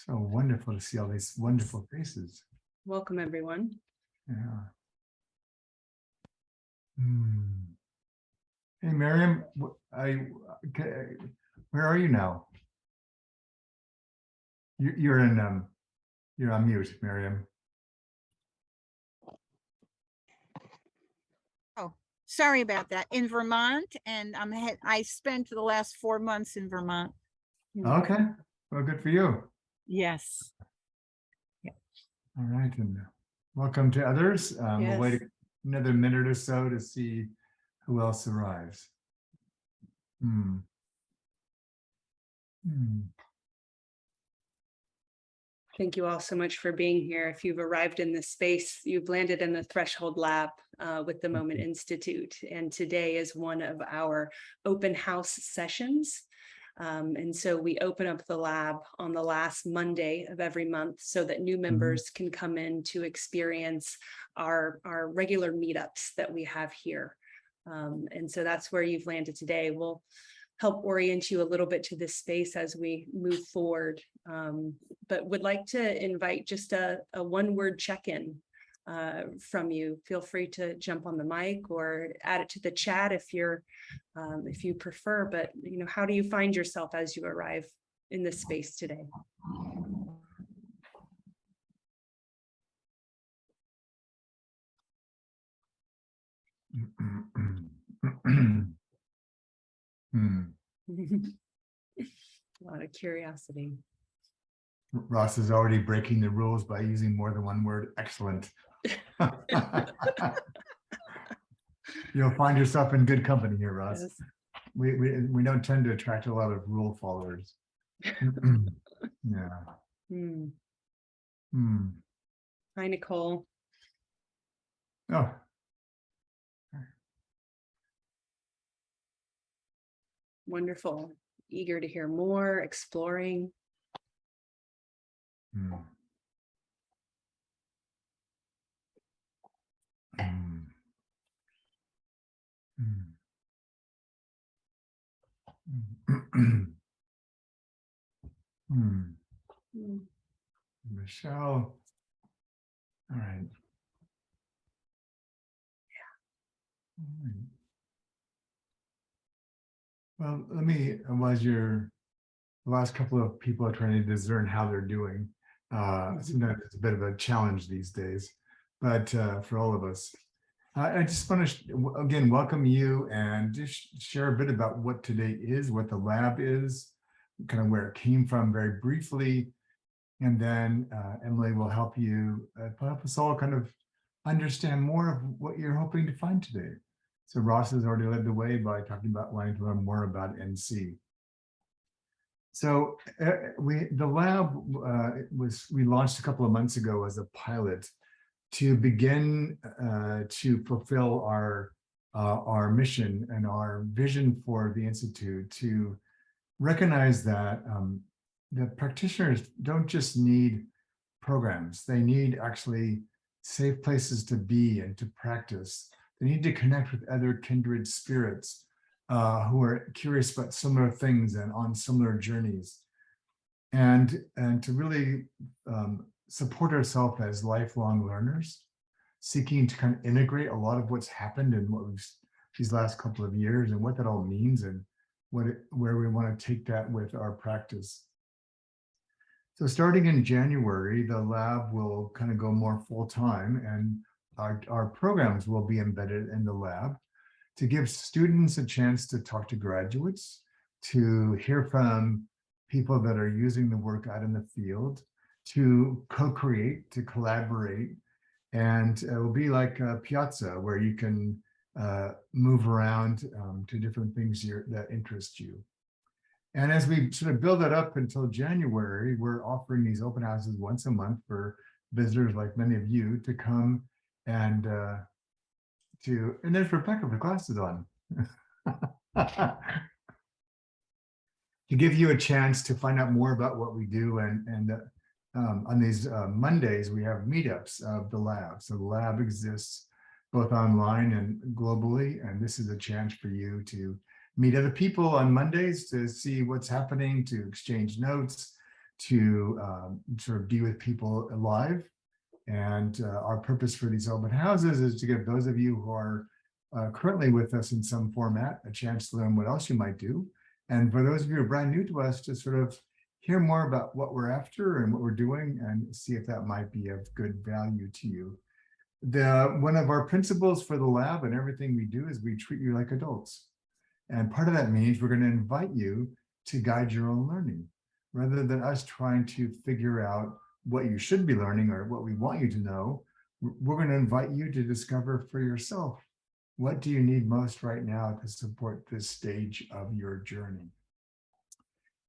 So wonderful to see all these wonderful faces. Welcome, everyone. Yeah. Hey, Miriam, where are you now? You're on mute, Miriam. Oh, sorry about that. In Vermont, and I spent the last 4 months in Vermont. Okay, well, good for you. Yes. All right, and welcome to others. We'll wait another minute or so to see who else arrives. Thank you all so much for being here. If you've arrived in this space, you've landed in the Threshold Lab with the Moment Institute. And today is one of our open house sessions. And so we open up the lab on the last Monday of every month so that new members can come in to experience our regular meetups that we have here. And so that's where you've landed today. We'll help orient you a little bit to this space as we move forward. But would like to invite just a one-word check-in from you. Feel free to jump on the mic or add it to the chat if you prefer. But how do you find yourself as you arrive in this space today? A lot of curiosity. Ross is already breaking the rules by using more than one word. Excellent. You'll find yourself in good company here, Ross. Yes. We don't tend to attract a lot of rule followers. Yeah. Hi, Nicole. Oh. Wonderful. Eager to hear more, exploring. Michelle. All right. Yeah. Well, let me, as the last couple of people are trying to discern how they're doing. Sometimes it's a bit of a challenge these days, but for all of us, I just want to, again, welcome you and just share a bit about what today is, what the lab is, kind of where it came from very briefly. And then Emily will help us all kind of understand more of what you're hoping to find today. So Ross has already led the way by talking about wanting to learn more about NC. So the lab we launched a couple of months ago as a pilot to begin to fulfill our mission and our vision for the Institute, to recognize that the practitioners don't just need programs, they need actually safe places to be and to practice. They need to connect with other kindred spirits who are curious about similar things and on similar journeys, and to really support ourselves as lifelong learners, seeking to kind of integrate a lot of what's happened in these last couple of years and what that all means and where we want to take that with our practice. So starting in January, the lab will kind of go more full-time, and our programs will be embedded in the lab to give students a chance to talk to graduates, to hear from people that are using the work out in the field, to co-create, to collaborate. And it will be like a piazza where you can move around to different things that interest you. And as we sort of build that up until January, we're offering these open houses once a month for visitors like many of you to come and there's Rebecca with glasses on. To give you a chance to find out more about what we do. And on these Mondays, we have meetups of the lab. So the lab exists both online and globally. And this is a chance for you to meet other people on Mondays to see what's happening, to exchange notes, to sort of be with people live. And our purpose for these open houses is to give those of you who are currently with us in some format a chance to learn what else you might do. And for those of you who are brand new to us, to sort of hear more about what we're after and what we're doing and see if that might be of good value to you. One of our principles for the lab and everything we do is we treat you like adults. And part of that means we're going to invite you to guide your own learning, rather than us trying to figure out what you should be learning or what we want you to know. We're going to invite you to discover for yourself, what do you need most right now to support this stage of your journey?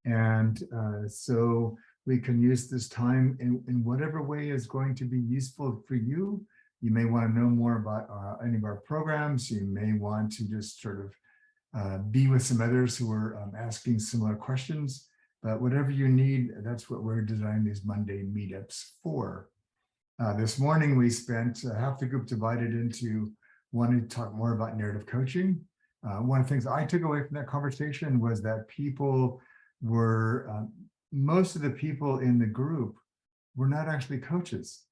And so we can use this time in whatever way is going to be useful for you. You may want to know more about any of our programs. You may want to just sort of be with some others who are asking similar questions. But whatever you need, that's what we're designing these Monday meetups for. This morning, we spent half the group divided into wanting to talk more about narrative coaching. One of the things I took away from that conversation was that people were, most of the people in the group were not actually coaches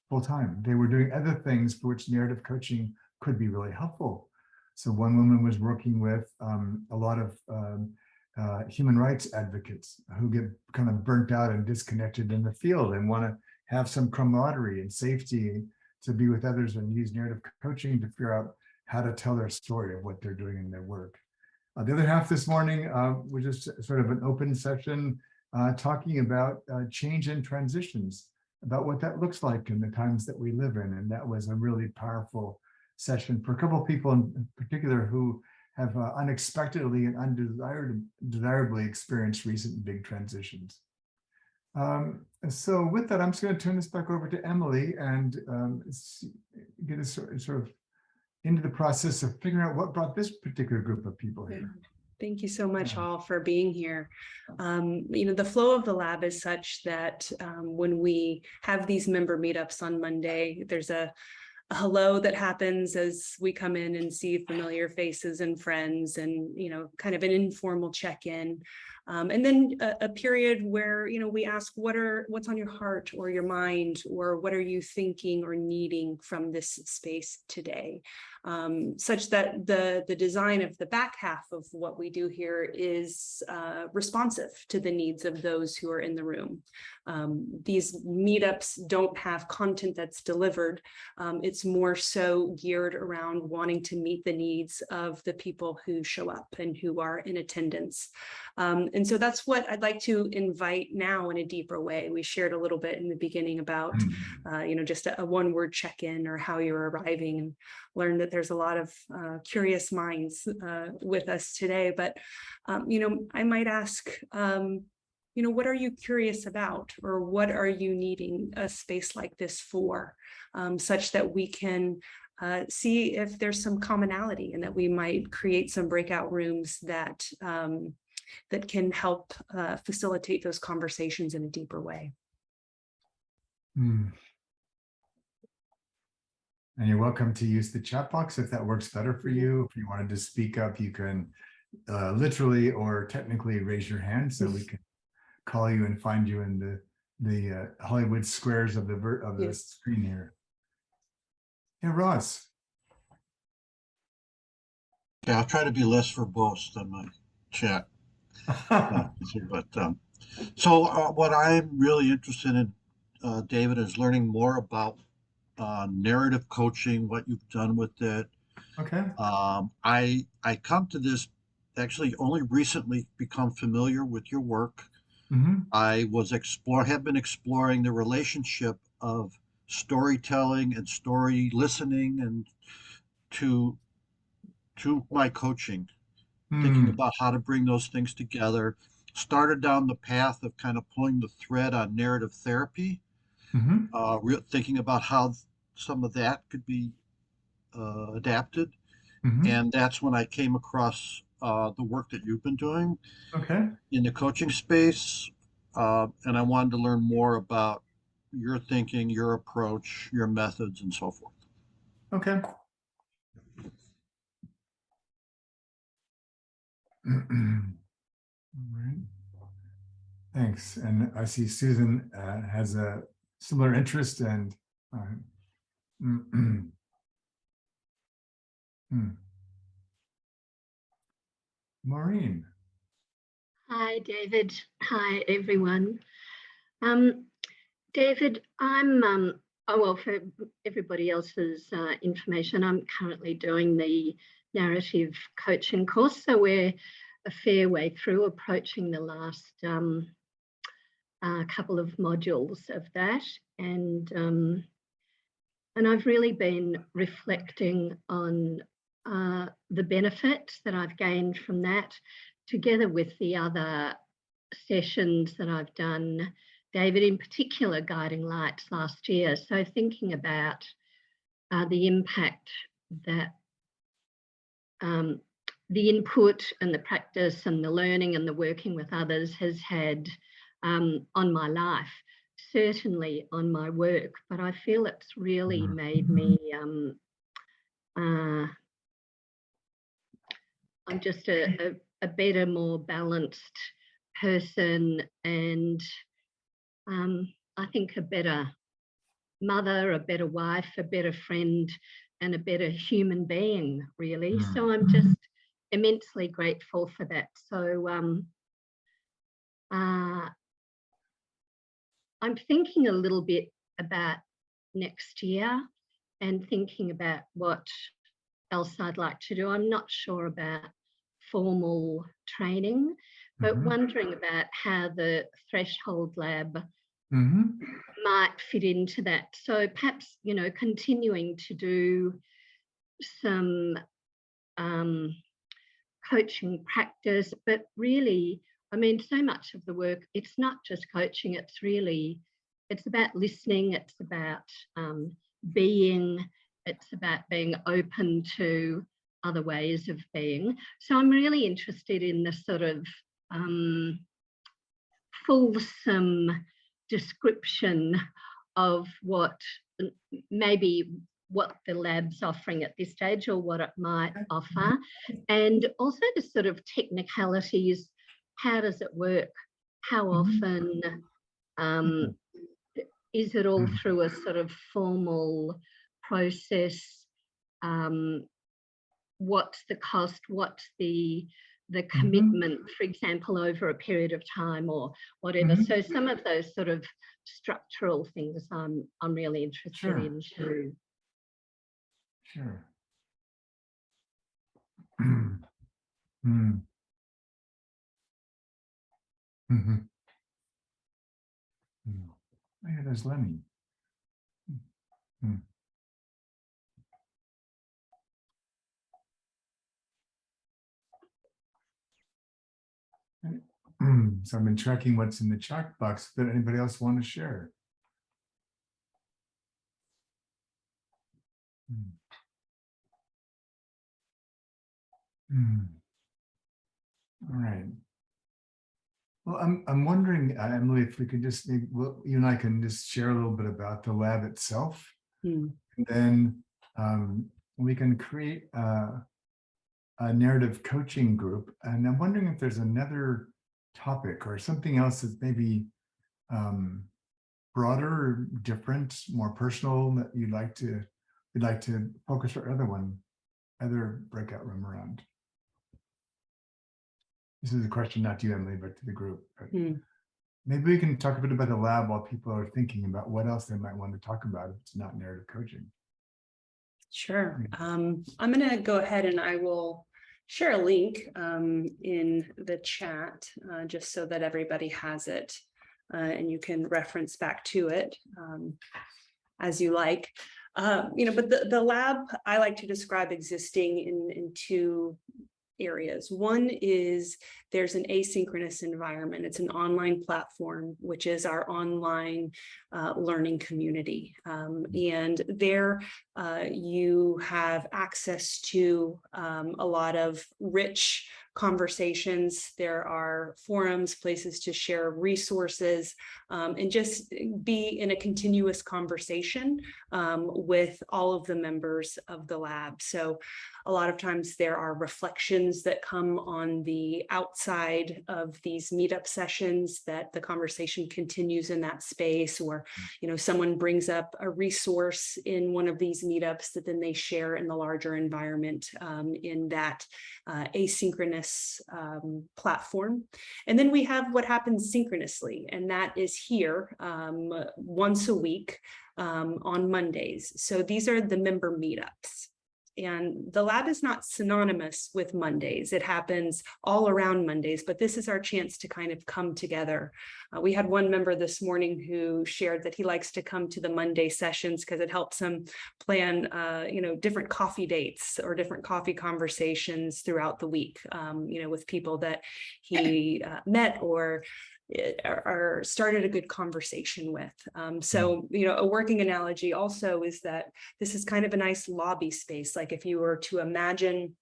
full time. They were doing other things for which narrative coaching could be really helpful. So one woman was working with a lot of human rights advocates who get kind of burnt out and disconnected in the field and want to have some camaraderie and safety to be with others and use narrative coaching to figure out how to tell their story of what they're doing in their work. The other half this morning was just sort of an open session talking about change and transitions, about what that looks like in the times that we live in. And that was a really powerful session for a couple of people in particular who have unexpectedly and undesirably experienced recent big transitions. So with that, I'm just going to turn this back over to Emily and get us sort of into the process of figuring out what brought this particular group of people here. Thank you so much all for being here. The flow of the lab is such that when we have these member meetups on Monday, there's a hello that happens as we come in and see familiar faces and friends and, kind of an informal check-in. And then a period where, we ask what's on your heart or your mind, or what are you thinking or needing from this space today? Such that the design of the back half of what we do here is responsive to the needs of those who are in the room. These meetups don't have content that's delivered. It's more so geared around wanting to meet the needs of the people who show up and who are in attendance. And so that's what I'd like to invite now in a deeper way. We shared a little bit in the beginning about, just a one-word check-in or how you're arriving, and learned that there's a lot of curious minds with us today. But, I might ask, what are you curious about, or what are you needing a space like this for, such that we can see if there's some commonality and that we might create some breakout rooms that that can help facilitate those conversations in a deeper way. And you're welcome to use the chat box if that works better for you. If you wanted to speak up, you can literally or technically raise your hand so we can call you and find you in the Hollywood squares of the screen here. Yeah, Ross. Yeah, I'll try to be less verbose than my chat. So what I'm really interested in, David, is learning more about narrative coaching, what you've done with it. Okay. I come to this actually only recently become familiar with your work. I have been exploring the relationship of storytelling and story listening and to my coaching, thinking about how to bring those things together. Started down the path of kind of pulling the thread on narrative therapy, thinking about how some of that could be adapted. And that's when I came across the work that you've been doing in the coaching space. And I wanted to learn more about your thinking, your approach, your methods, and so forth. Okay. All right. Thanks. And I see Susan has a similar interest and Maureen. Hi, David. Hi, everyone. David, for everybody else's information, I'm currently doing the narrative coaching course. So we're a fair way through, approaching the last couple of modules of that. And I've really been reflecting on the benefits that I've gained from that, together with the other sessions that I've done, David, in particular Guiding Lights last year. So thinking about the impact that the input and the practice and the learning and the working with others has had on my life, certainly on my work, but I feel it's really made me I'm just a better, more balanced person, and I think a better mother, a better wife, a better friend, and a better human being, really. So I'm just immensely grateful for that. So I'm thinking a little bit about next year and thinking about what else I'd like to do. I'm not sure about formal training, but wondering about how the Threshold Lab might fit into that. So perhaps, you know, continuing to do some coaching practice, but really, I mean, so much of the work, it's not just coaching, it's about listening, it's about being, it's about being open to other ways of being. So I'm really interested in the sort of fulsome description of what the lab's offering at this stage, or what it might offer, and also the sort of technicalities. How does it work? How often? Is it all through a sort of formal process? What's the cost? What's the commitment, for example, over a period of time or whatever? So some of those sort of structural things I'm really interested in too. Sure. Oh, yeah, there's Lenny. So I've been tracking what's in the chat box. Did anybody else want to share? All right. Well, I'm wondering, Emily, if we could just maybe, well, you and I can just share a little bit about the lab itself, and then we can create a narrative coaching group. And I'm wondering if there's another topic or something else that's maybe broader, or different, more personal that you'd like to focus our other breakout room around. This is a question not to you, Emily, but to the group. But maybe we can talk a bit about the lab while people are thinking about what else they might want to talk about if it's not narrative coaching. Sure. I'm going to go ahead and I will share a link in the chat just so that everybody has it and you can reference back to it as you like. But the lab I like to describe existing in two areas. One is there's an asynchronous environment. It's an online platform, which is our online learning community. And there You have access to a lot of rich conversations. There are forums, places to share resources, and just be in a continuous conversation with all of the members of the lab. So a lot of times there are reflections that come on the outside of these meetup sessions, that the conversation continues in that space, or someone brings up a resource in one of these meetups that then they share in the larger environment in that asynchronous platform. And then we have what happens synchronously, and that is here once a week on Mondays. So these are the member meetups. And the lab is not synonymous with Mondays. It happens all around Mondays, but this is our chance to kind of come together. We had one member this morning who shared that he likes to come to the Monday sessions because it helps him plan, different coffee dates or different coffee conversations throughout the week, with people that he met or started a good conversation with. So, a working analogy also is that this is kind of a nice lobby space. Like if you were to imagine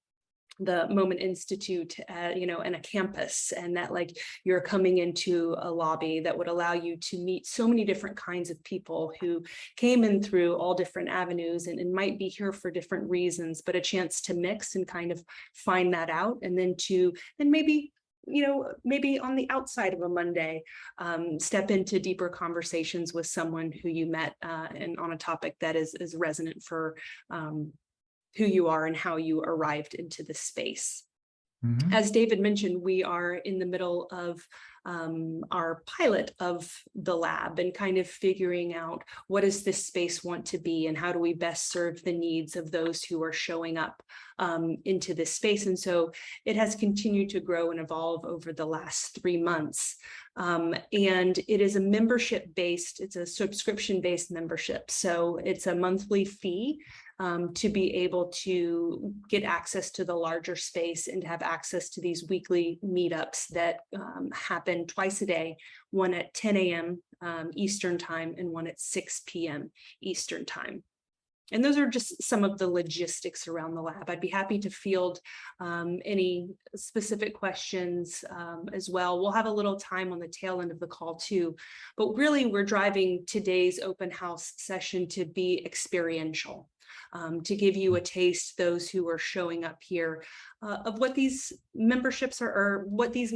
the Moment Institute, in a campus, and that like you're coming into a lobby that would allow you to meet so many different kinds of people who came in through all different avenues and might be here for different reasons, but a chance to mix and kind of find that out, and then maybe on the outside of a Monday, step into deeper conversations with someone who you met and on a topic that is resonant for who you are and how you arrived into the space. Mm-hmm. As David mentioned, we are in the middle of our pilot of the lab and kind of figuring out what does this space want to be and how do we best serve the needs of those who are showing up into this space. And so it has continued to grow and evolve over the last 3 months. And it is it's a subscription-based membership. So it's a monthly fee to be able to get access to the larger space and to have access to these weekly meetups that happen twice a day, one at 10 a.m. Eastern time and one at 6 p.m. Eastern time. And those are just some of the logistics around the lab. I'd be happy to field any specific questions as well. We'll have a little time on the tail end of the call too, but really we're driving today's open house session to be experiential. To give you a taste, those who are showing up here, of what these memberships are, or what these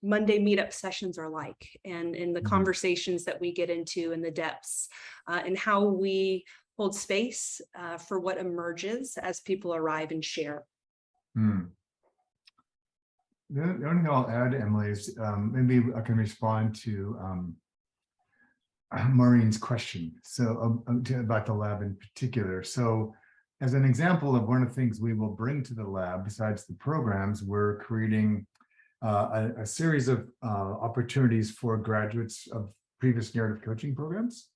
Monday meetup sessions are like, and the conversations that we get into in the depths, and how we hold space for what emerges as people arrive and share. The only thing I'll add, Emily, is maybe I can respond to Maureen's question, about the lab in particular. So as an example of one of the things we will bring to the lab, besides the programs, we're creating a series of opportunities for graduates of previous narrative coaching programs.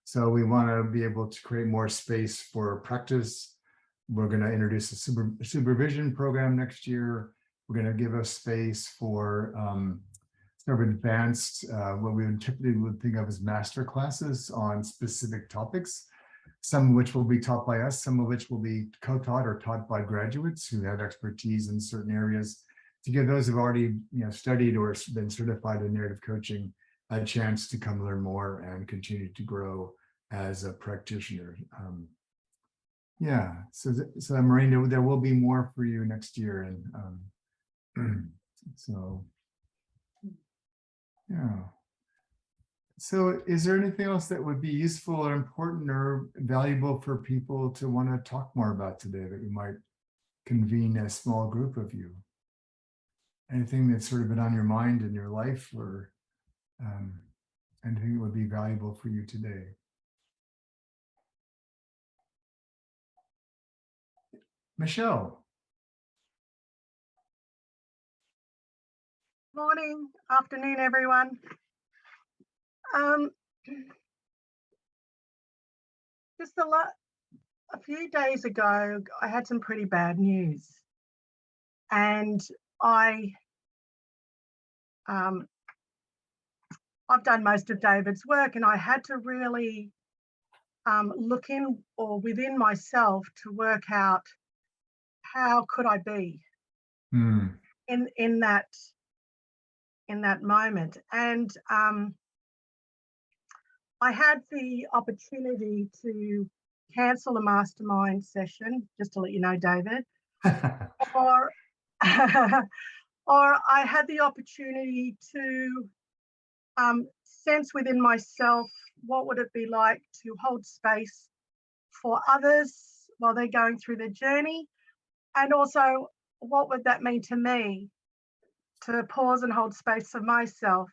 So we want to be able to create more space for practice. We're going to introduce a supervision program next year. We're going to give us space for sort of advanced, what we would typically think of as master classes on specific topics, some of which will be taught by us, some of which will be co-taught or taught by graduates who have expertise in certain areas, to give those who've already studied or been certified in narrative coaching a chance to come learn more and continue to grow as a practitioner. So Maureen, there will be more for you next year, and So is there anything else that would be useful or important or valuable for people to want to talk more about today that we might convene a small group of you? Anything that's sort of been on your mind in your life, or anything that would be valuable for you today? Michelle. Morning, afternoon, everyone. Just a few days ago, I had some pretty bad news, and I've done most of David's work, and I had to really looking or within myself to work out how could I be in that moment. And I had the opportunity to cancel a mastermind session, just to let you know, David, or or I had the opportunity to sense within myself what would it be like to hold space for others while they're going through their journey, and also what would that mean to me to pause and hold space for myself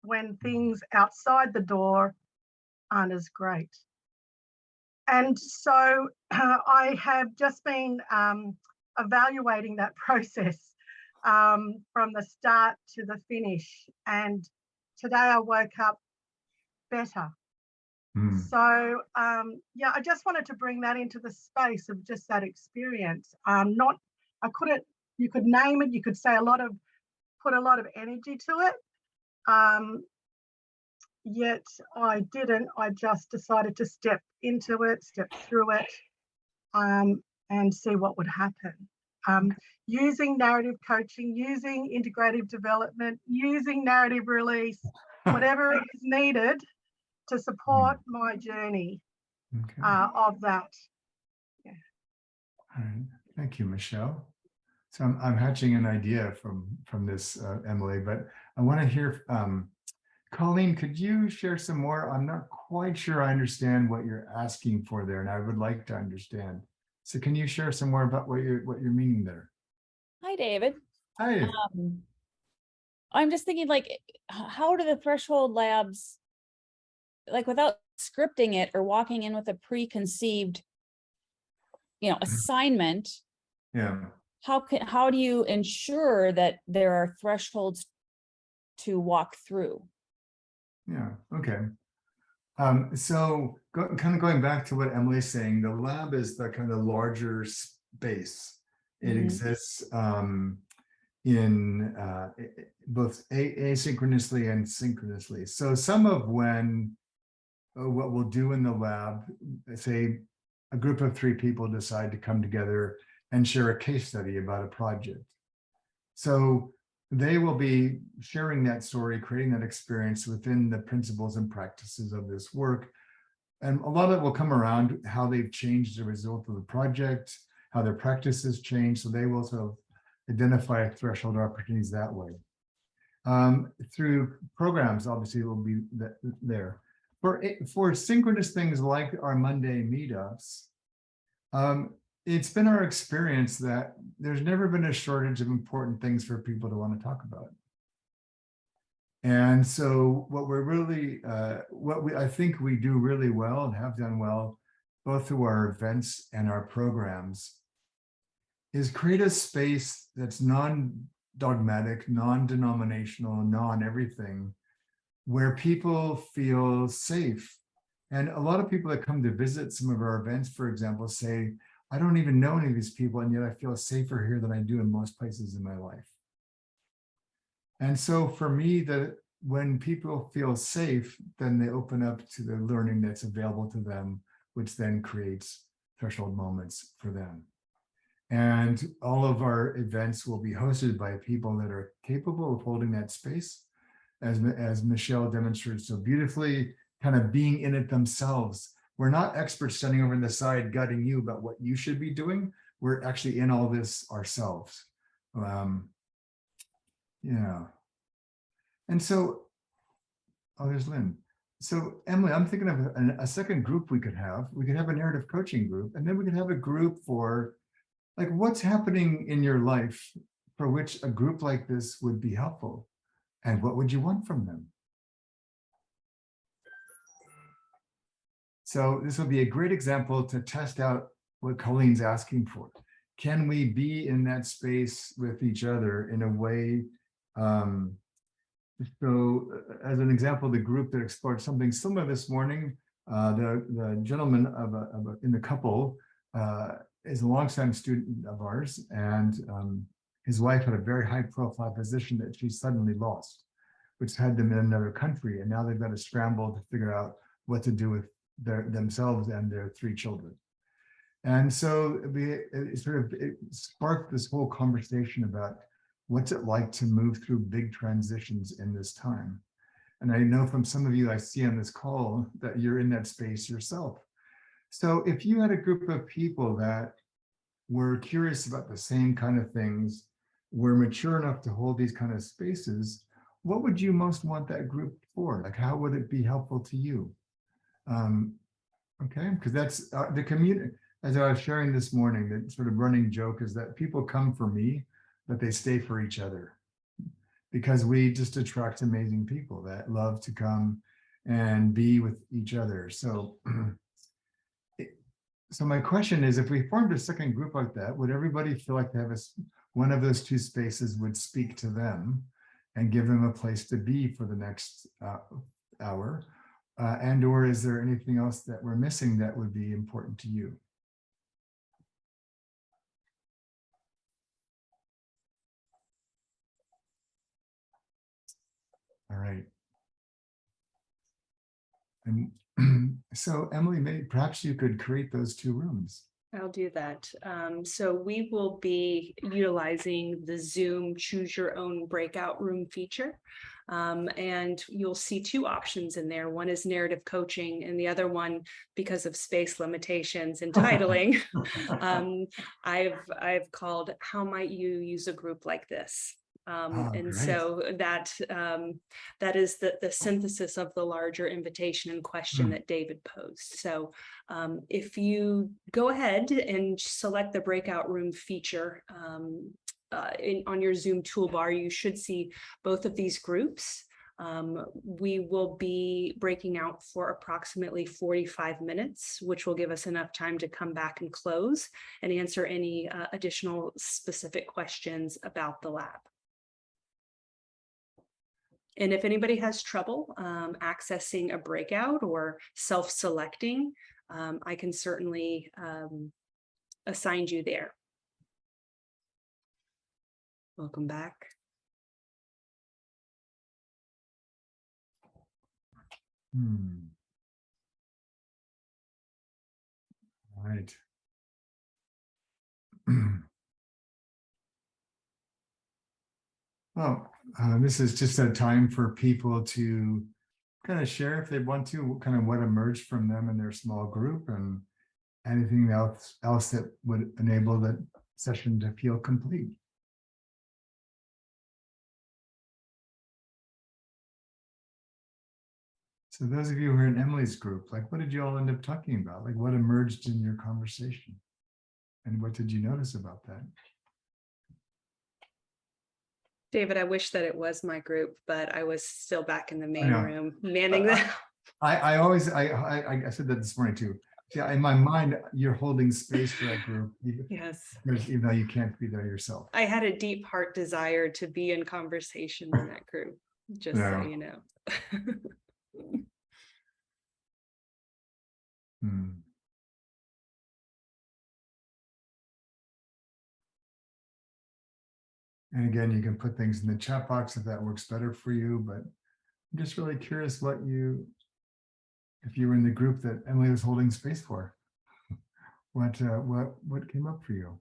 when things outside the door aren't as great. And so I have just been evaluating that process from the start to the finish. And today I woke up better. So yeah, I just wanted to bring that into the space of just that experience. You could name it, you could say put a lot of energy to it. Yet I didn't. I just decided to step into it, step through it, and see what would happen. Using narrative coaching, using integrative development, using narrative release, whatever is needed to support my journey of that. Yeah. All right. Thank you, Michelle. So I'm hatching an idea from this, Emily, but I want to hear, Colleen, could you share some more? I'm not quite sure I understand what you're asking for there, and I would like to understand. So can you share some more about what you're meaning there? Hi, David. Hi. I'm just thinking, like, how do the threshold labs, like, without scripting it or walking in with a preconceived, assignment? Yeah. How do you ensure that there are thresholds to walk through? Yeah. Okay. So kind of going back to what Emily's saying, the lab is the kind of larger space. It exists in both asynchronously and synchronously. So some of what we'll do in the lab, say a group of 3 people decide to come together and share a case study about a project. So they will be sharing that story, creating that experience within the principles and practices of this work. And a lot of it will come around how they've changed as a result of the project, how their practices change. So they will sort of identify threshold opportunities that way. Through programs, obviously, it will be there. For synchronous things like our Monday meetups, it's been our experience that there's never been a shortage of important things for people to want to talk about. And so what we're really, I think we do really well and have done well, both through our events and our programs, is create a space that's non-dogmatic, non-denominational, non-everything, where people feel safe. And a lot of people that come to visit some of our events, for example, say, I don't even know any of these people, and yet I feel safer here than I do in most places in my life. And so for me, when people feel safe, then they open up to the learning that's available to them, which then creates threshold moments for them. And all of our events will be hosted by people that are capable of holding that space, as Michelle demonstrated so beautifully, kind of being in it themselves. We're not experts standing over on the side guiding you about what you should be doing. We're actually in all this ourselves. Yeah. And so, there's Lynn. So Emily, I'm thinking of a second group we could have. We could have a narrative coaching group, and then we could have a group for like what's happening in your life for which a group like this would be helpful, and what would you want from them? So this would be a great example to test out what Colleen's asking for. Can we be in that space with each other in a way? So as an example, the group that explored something similar this morning, the gentleman in the couple is a longtime student of ours, and his wife had a very high profile position that she suddenly lost, which had them in another country. And now they've got to scramble to figure out what to do themselves and their 3 children. And so it sparked this whole conversation about what's it like to move through big transitions in this time. And I know from some of you I see on this call that you're in that space yourself. So if you had a group of people that were curious about the same kind of things, were mature enough to hold these kind of spaces, what would you most want that group for? Like, how would it be helpful to you? Okay, because that's the community. As I was sharing this morning, the sort of running joke is that people come for me, but they stay for each other, because we just attract amazing people that love to come and be with each other. So, so my question is, if we formed a second group like that, would everybody feel like they have one of those 2 spaces would speak to them and give them a place to be for the next hour? And or is there anything else that we're missing that would be important to you? All right. And so Emily, perhaps you could create those 2 rooms. I'll do that. So we will be utilizing the Zoom choose your own breakout room feature. And you'll see 2 options in there. One is narrative coaching, and the other one, because of space limitations and titling, I've called "How Might You Use a Group Like This?" And Great. so that is the synthesis of the larger invitation and question that David posed. So if you go ahead and select the breakout room feature on your Zoom toolbar, you should see both of these groups. We will be breaking out for approximately 45 minutes, which will give us enough time to come back and close and answer any additional specific questions about the lab. And if anybody has trouble accessing a breakout or self-selecting, I can certainly assign you there. Welcome back. All right. Well, this is just a time for people to kind of share, if they want to, kind of what emerged from them in their small group and anything else that would enable that session to feel complete. So those of you who are in Emily's group, like, what did you all end up talking about? Like, what emerged in your conversation? And what did you notice about that? David, I wish that it was my group, but I was still back in the main room manning that. I said that this morning too. Yeah, in my mind, you're holding space for that group. Yes. Even though you can't be there yourself. I had a deep heart desire to be in conversation in that group, just so you know. And again, you can put things in the chat box if that works better for you, but I'm just really curious if you were in the group that Emily was holding space for, what came up for you?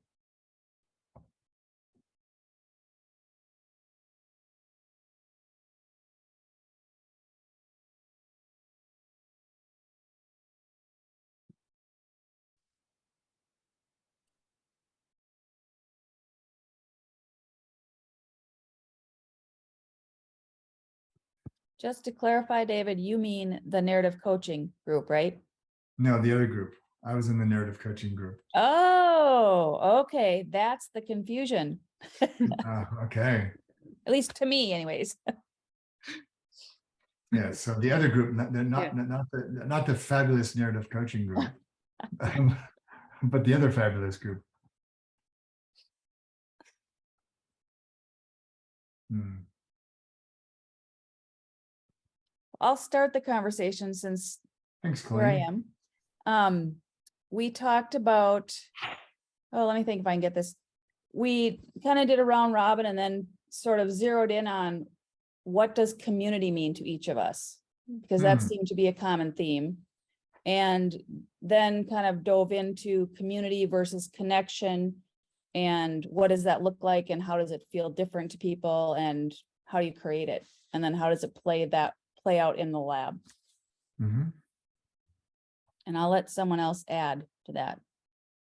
Just to clarify, David, you mean the narrative coaching group, right? No, the other group. I was in the narrative coaching group. Oh, okay. That's the confusion. Okay. At least to me, anyways. Yeah. So the other group, not the fabulous narrative coaching group, but the other fabulous group. I'll start the conversation since Thanks, Chloe. where I am. We talked about, let me think if I can get this. We kind of did a round robin and then sort of zeroed in on what does community mean to each of us, because that seemed to be a common theme. and then kind of dove into community versus connection, and what does that look like, and how does it feel different to people, and how do you create it, and then how does it play out in the lab. Mhm. And I'll let someone else add to that.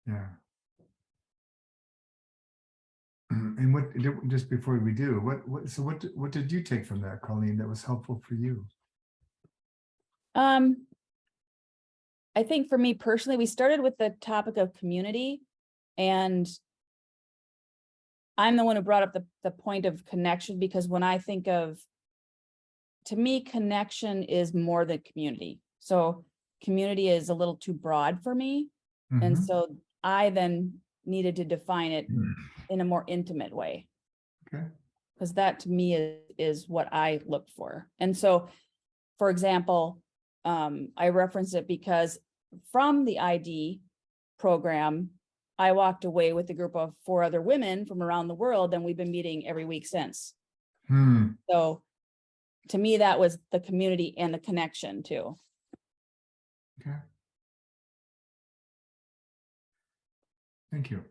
Yeah. And what, just before we do, what did you take from that, Colleen, that was helpful for you? I think for me personally, we started with the topic of community, and I'm the one who brought up the point of connection, because when I think of, to me, connection is more than community. So community is a little too broad for me. And Mhm. so I then needed to define it in a more intimate way, Okay. because that to me is what I look for. And so, for example, I reference it because from the ID program, I walked away with a group of 4 other women from around the world, and we've been meeting every week since. Hmm. So to me, that was the community and the connection too. Okay. Thank you.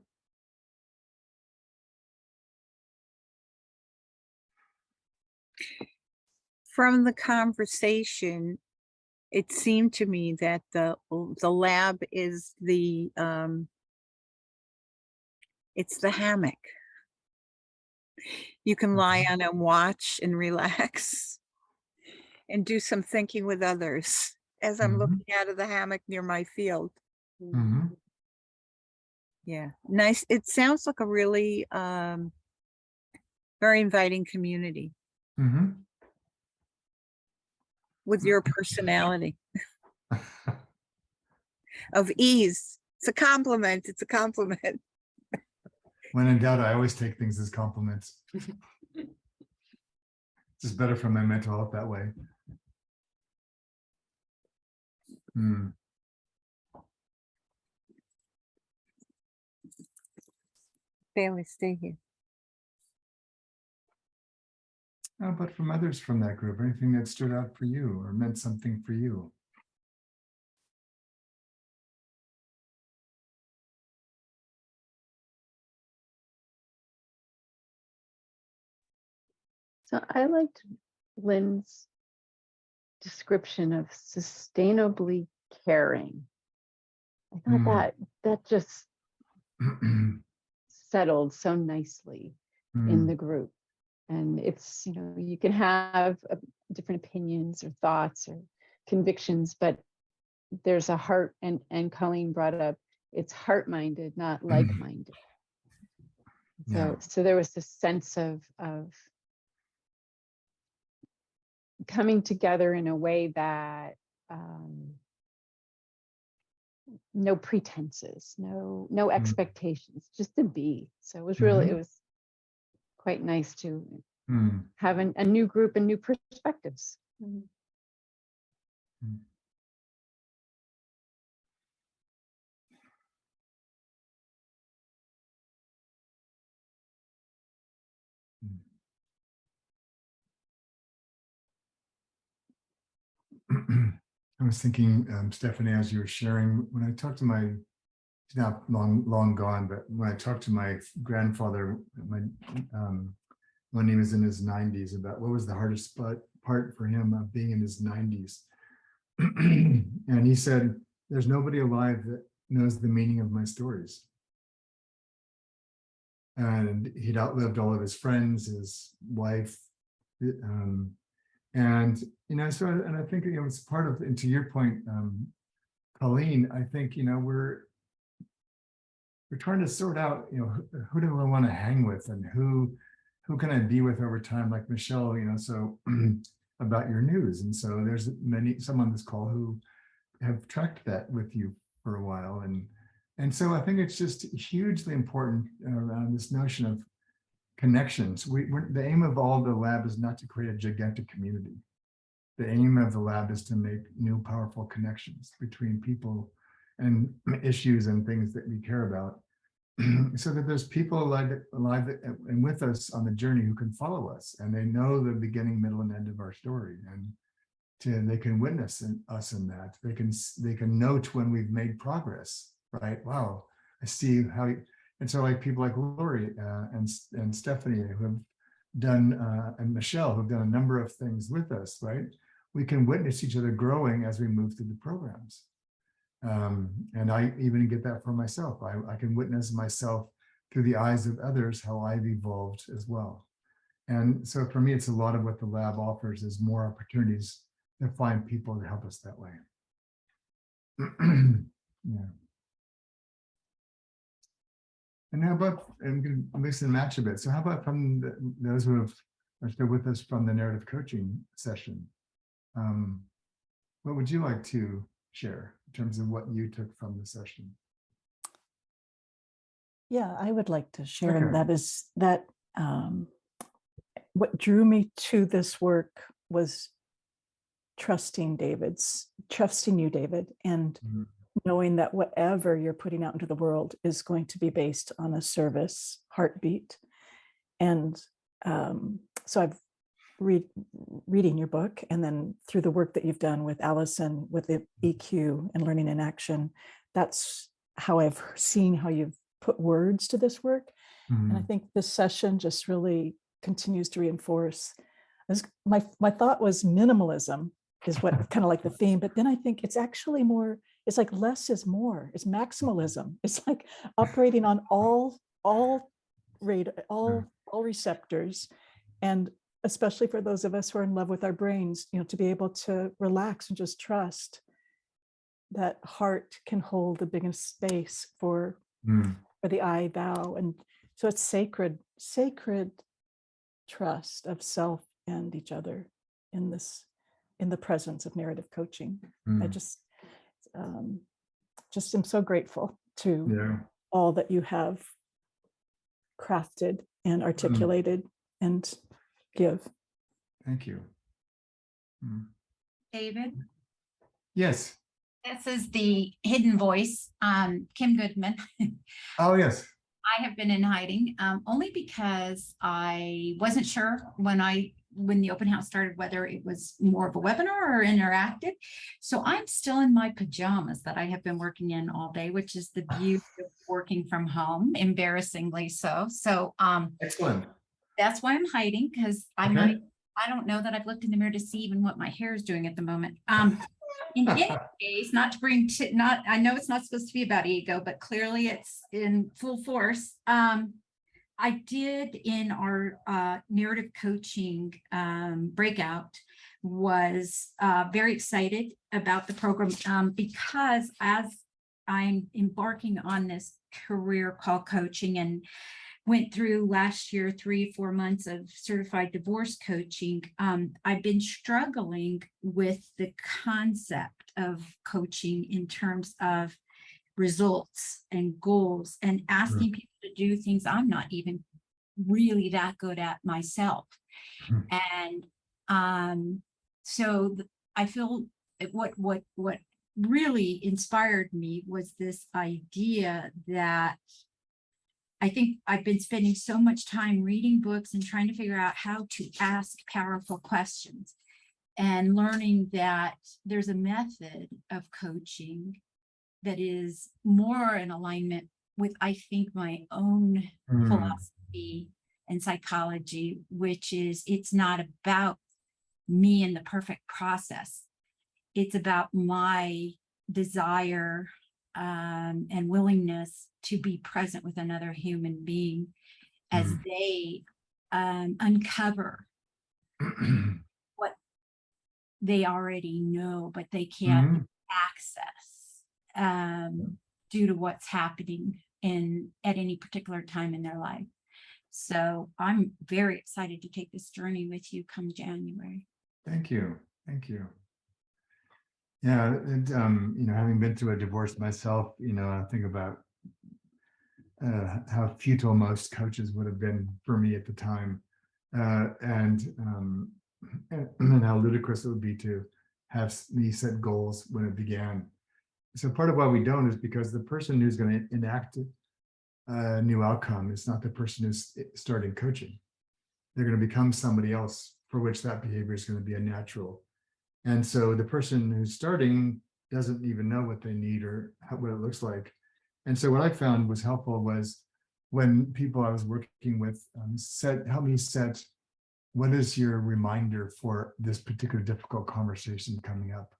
From the conversation, it seemed to me that the lab is it's the hammock. You can lie on and watch and relax and do some thinking with others as I'm Mhm. looking out of the hammock near my field. Mhm. Yeah, nice. It sounds like a really very inviting community Mhm. with your personality of ease. It's a compliment. It's a compliment. When in doubt, I always take things as compliments. It's just better for my mental health that way. Hmm. Bailey, stay here. How about from others from that group? Anything that stood out for you or meant something for you? So I liked Lynn's description of sustainably caring. I thought that just settled so nicely in the group. And it's, you can have different opinions or thoughts or convictions, but there's a heart, and Colleen brought up, it's heart-minded, not like-minded. Yeah. So there was this sense of coming together in a way that no pretenses, no expectations, just to be. So it was really, it was quite nice to have a new group and new perspectives. I was thinking, Stephanie, as you were sharing, when I talked to my, he's now long gone, but when I talked to my grandfather, when he was in his 90s, about what was the hardest part for him of being in his 90s. And he said, there's nobody alive that knows the meaning of my stories. And he'd outlived all of his friends, his wife, and so, and I think it's part of, and to your point, Colleen, I think we're trying to sort out who do I want to hang with, and who can I be with over time, like Michelle, so about your news. And so there's some on this call who have tracked that with you for a while, and so I think it's just hugely important around this notion of connections. The aim of all the lab is not to create a gigantic community. The aim of the lab is to make new powerful connections between people and issues and things that we care about, so that there's people alive and with us on the journey who can follow us, and they know the beginning, middle, and end of our story. And they can witness us in that. They can note when we've made progress, right? Wow, I see how. And so like people like Lori and Stephanie who have done, and Michelle, who've done a number of things with us, right? We can witness each other growing as we move through the programs. And I even get that for myself. I can witness myself through the eyes of others, how I've evolved as well. And so for me, it's a lot of what the lab offers is more opportunities to find people to help us that way. Yeah. And how about, I'm going to mix and match a bit. So how about from those who are still with us from the narrative coaching session? What would you like to share in terms of what you took from the session? Yeah, I would like to share, and Okay. that is that what drew me to this work was trusting you, David, and Mhm. knowing that whatever you're putting out into the world is going to be based on a service heartbeat. And so I've reading your book, and then through the work that you've done with Allison with the EQ and learning in action, that's how I've seen how you've put words to this work. And I think this session just really continues to reinforce. My thought was minimalism is what kind of like the theme, but then I think it's actually more, it's like less is more, it's maximalism. It's like operating on all receptors, and especially for those of us who are in love with our brains, to be able to relax and just trust that heart can hold the biggest space for the I, thou. And so it's sacred trust of self and each other in the presence of narrative coaching. I just am so grateful to all that you have crafted and articulated and give. Thank you. David, Yes. this is the hidden voice, Kim Goodman. Oh, yes. I have been in hiding only because I wasn't sure when the open house started whether it was more of a webinar or interactive. So I'm still in my pajamas that I have been working in all day, which is the beauty of working from home, embarrassingly so. So Excellent. that's why I'm hiding, because I don't know that I've looked in the mirror to see even what my hair is doing at the moment. In any case, not to bring I know it's not supposed to be about ego, but clearly it's in full force. I did in our narrative coaching breakout was very excited about the program because as I'm embarking on this career called coaching and went through last year 3-4 months of certified divorce coaching, I've been struggling with the concept of coaching in terms of results and goals and asking people to do things I'm not even really that good at myself. And so I feel what really inspired me was this idea that I think I've been spending so much time reading books and trying to figure out how to ask powerful questions, and learning that there's a method of coaching that is more in alignment with, I think, my own philosophy and psychology, which is it's not about me and the perfect process. It's about my desire and willingness to be present with another human being as they uncover what they already know, but they can't access due to what's happening at any particular time in their life. So I'm very excited to take this journey with you come January. Thank you. Thank you. Yeah, and having been through a divorce myself, I think about how futile most coaches would have been for me at the time, and how ludicrous it would be to have me set goals when it began. So part of why we don't is because the person who's going to enact a new outcome is not the person who's starting coaching. They're going to become somebody else for which that behavior is going to be a natural And so the person who's starting doesn't even know what they need or what it looks like. And so what I found was helpful was when people I was working with help me set, what is your reminder for this particular difficult conversation coming up?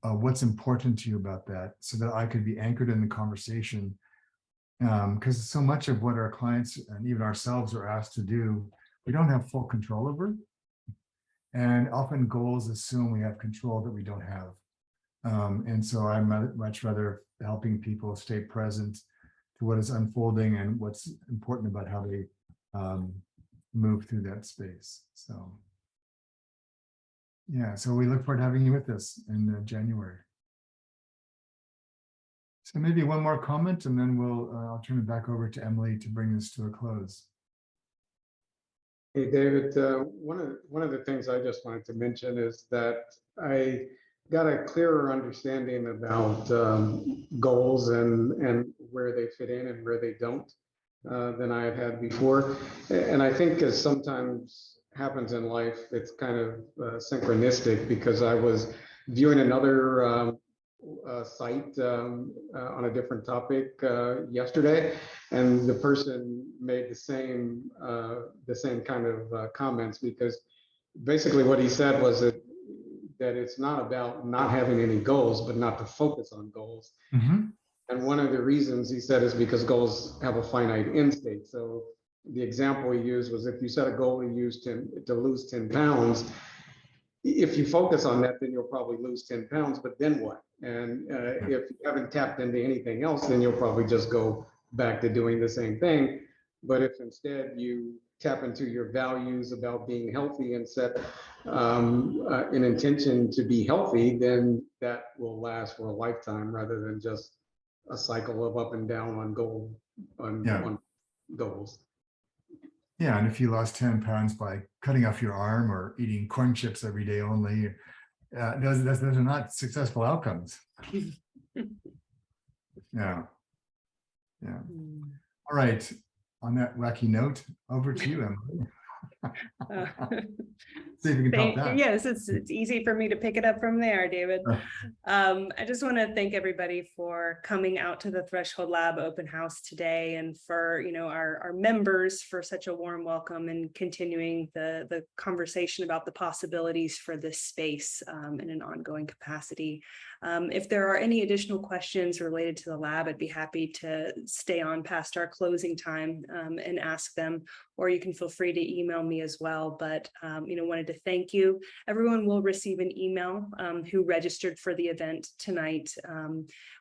What's important to you about that, so that I could be anchored in the conversation. Because so much of what our clients and even ourselves are asked to do, we don't have full control over. And often goals assume we have control that we don't have. And so I'm much rather helping people stay present to what is unfolding and what's important about how they move through that space. So yeah, so we look forward to having you with us in January. So maybe one more comment, and then I'll turn it back over to Emily to bring this to a close. Hey, David, one of the things I just wanted to mention is that I got a clearer understanding about goals and where they fit in and where they don't than I have had before. And I think, as sometimes happens in life, it's kind of synchronistic, because I was viewing another site on a different topic yesterday, and the person made the same kind of comments, because basically what he said was that it's not about not having any goals, but not to focus on goals. Mm-hmm. And one of the reasons he said is because goals have a finite end state. So the example he used was, if you set a goal to lose 10 pounds, if you focus on that, then you'll probably lose 10 pounds, but then what? And if you haven't tapped into anything else, then you'll probably just go back to doing the same thing. But if instead you tap into your values about being healthy and set an intention to be healthy, then that will last for a lifetime, rather than just a cycle of up and down on goals. Yeah, and if you lost 10 pounds by cutting off your arm or eating corn chips every day only, those are not successful outcomes. Yeah. Yeah. All right. On that wacky note, over to you, Emily. See if we can top that. Yes, it's easy for me to pick it up from there, David. I just want to thank everybody for coming out to the Threshold Lab open house today, and for our members for such a warm welcome and continuing the conversation about the possibilities for this space in an ongoing capacity. If there are any additional questions related to the lab, I'd be happy to stay on past our closing time and ask them, or you can feel free to email me as well. But wanted to thank you. Everyone will receive an email who registered for the event tonight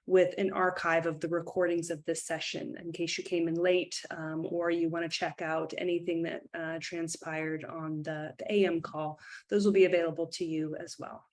with an archive of the recordings of this session, in case you came in late or you want to check out anything that transpired on the AM call. Those will be available to you as well.